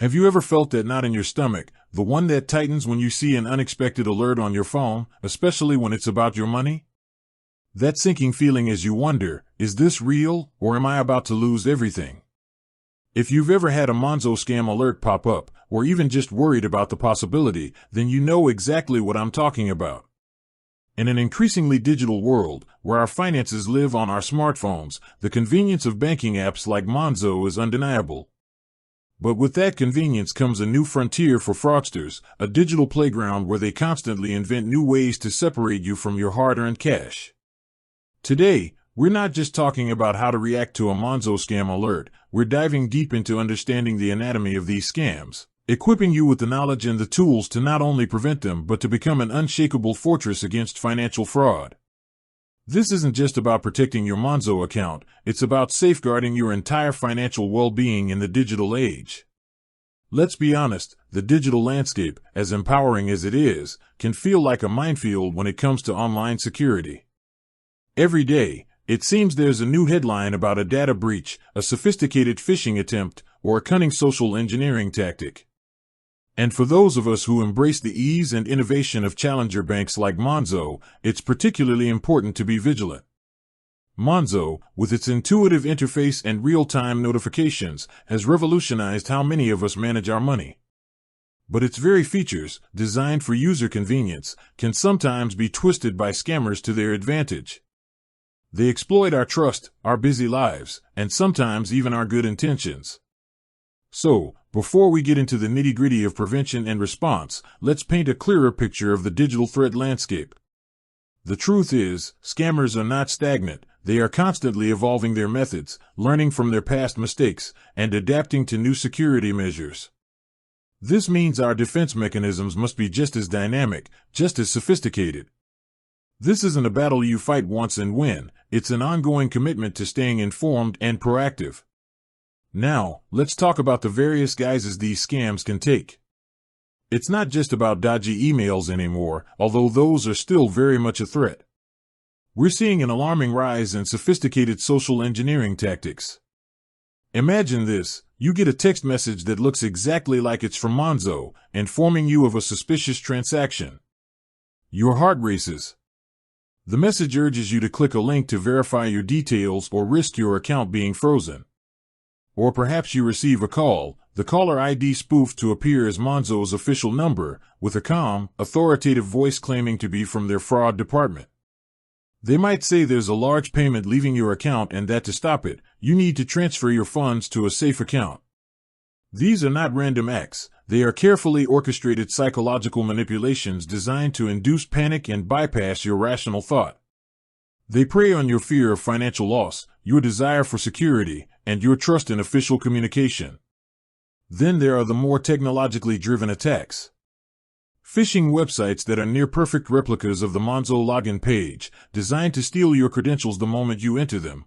Have you ever felt that knot in your stomach, the one that tightens when you see an unexpected alert on your phone, especially when it's about your money? That sinking feeling as you wonder, is this real, or am I about to lose everything? If you've ever had a Monzo scam alert pop up, or even just worried about the possibility, then you know exactly what I'm talking about. In an increasingly digital world, where our finances live on our smartphones, the convenience of banking apps like Monzo is undeniable. But with that convenience comes a new frontier for fraudsters, a digital playground where they constantly invent new ways to separate you from your hard-earned cash. Today, we're not just talking about how to react to a Monzo scam alert, we're diving deep into understanding the anatomy of these scams, equipping you with the knowledge and the tools to not only prevent them but to become an unshakable fortress against financial fraud. This isn't just about protecting your Monzo account, it's about safeguarding your entire financial well-being in the digital age. Let's be honest, the digital landscape, as empowering as it is, can feel like a minefield when it comes to online security. Every day, it seems there's a new headline about a data breach, a sophisticated phishing attempt, or a cunning social engineering tactic. And for those of us who embrace the ease and innovation of challenger banks like Monzo, it's particularly important to be vigilant. Monzo, with its intuitive interface and real-time notifications, has revolutionized how many of us manage our money. But its very features, designed for user convenience, can sometimes be twisted by scammers to their advantage. They exploit our trust, our busy lives, and sometimes even our good intentions. So, before we get into the nitty-gritty of prevention and response, let's paint a clearer picture of the digital threat landscape. The truth is, scammers are not stagnant. They are constantly evolving their methods, learning from their past mistakes, and adapting to new security measures. This means our defense mechanisms must be just as dynamic, just as sophisticated. This isn't a battle you fight once and win, it's an ongoing commitment to staying informed and proactive. Now, let's talk about the various guises these scams can take. It's not just about dodgy emails anymore, although those are still very much a threat. We're seeing an alarming rise in sophisticated social engineering tactics. Imagine this, you get a text message that looks exactly like it's from Monzo, informing you of a suspicious transaction. Your heart races. The message urges you to click a link to verify your details or risk your account being frozen. Or perhaps you receive a call, the caller ID spoofed to appear as Monzo's official number, with a calm, authoritative voice claiming to be from their fraud department. They might say there's a large payment leaving your account and that to stop it, you need to transfer your funds to a safe account. These are not random acts, they are carefully orchestrated psychological manipulations designed to induce panic and bypass your rational thought. They prey on your fear of financial loss, your desire for security, and your trust in official communication. Then there are the more technologically driven attacks. Phishing websites that are near-perfect replicas of the Monzo login page, designed to steal your credentials the moment you enter them.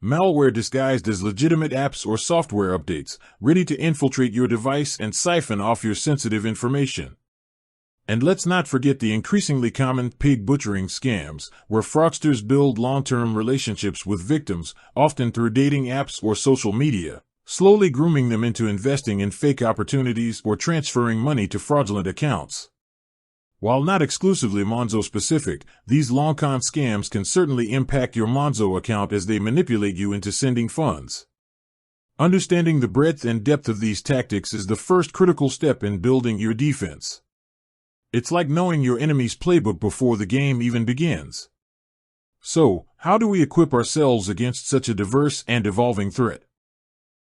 Malware disguised as legitimate apps or software updates, ready to infiltrate your device and siphon off your sensitive information. And let's not forget the increasingly common pig butchering scams, where fraudsters build long-term relationships with victims, often through dating apps or social media, slowly grooming them into investing in fake opportunities or transferring money to fraudulent accounts. While not exclusively Monzo-specific, these long-con scams can certainly impact your Monzo account as they manipulate you into sending funds. Understanding the breadth and depth of these tactics is the first critical step in building your defense. It's like knowing your enemy's playbook before the game even begins. So, how do we equip ourselves against such a diverse and evolving threat?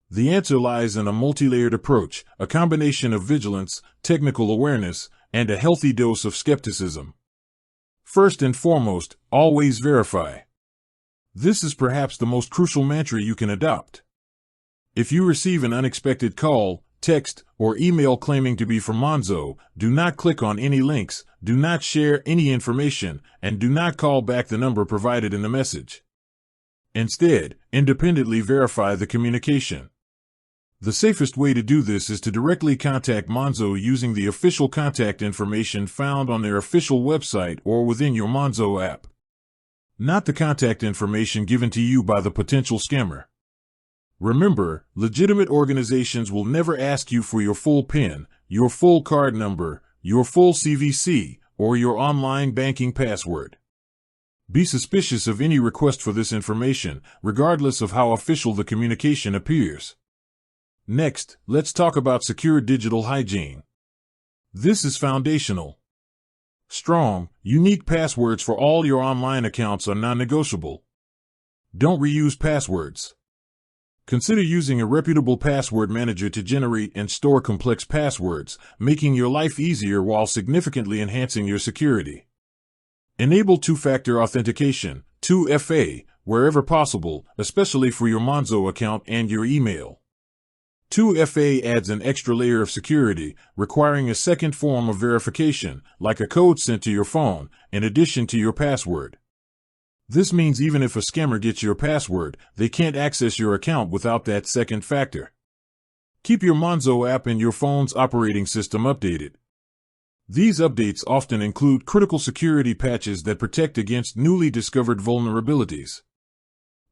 The answer lies in a multi-layered approach, a combination of vigilance, technical awareness, and a healthy dose of skepticism. First and foremost, always verify. This is perhaps the most crucial mantra you can adopt. If you receive an unexpected call, text, or email claiming to be from Monzo, do not click on any links, do not share any information, and do not call back the number provided in the message. Instead, independently verify the communication. The safest way to do this is to directly contact Monzo using the official contact information found on their official website or within your Monzo app. Not the contact information given to you by the potential scammer. Remember, legitimate organizations will never ask you for your full PIN, your full card number, your full CVC, or your online banking password. Be suspicious of any request for this information, regardless of how official the communication appears. Next, let's talk about secure digital hygiene. This is foundational. Strong, unique passwords for all your online accounts are non-negotiable. Don't reuse passwords. Consider using a reputable password manager to generate and store complex passwords, making your life easier while significantly enhancing your security. Enable two-factor authentication, 2FA, wherever possible, especially for your Monzo account and your email. 2FA adds an extra layer of security, requiring a second form of verification, like a code sent to your phone, in addition to your password. This means even if a scammer gets your password, they can't access your account without that second factor. Keep your Monzo app and your phone's operating system updated. These updates often include critical security patches that protect against newly discovered vulnerabilities.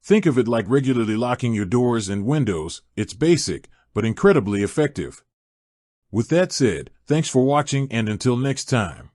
Think of it like regularly locking your doors and windows. It's basic, but incredibly effective. With that said, thanks for watching, and until next time.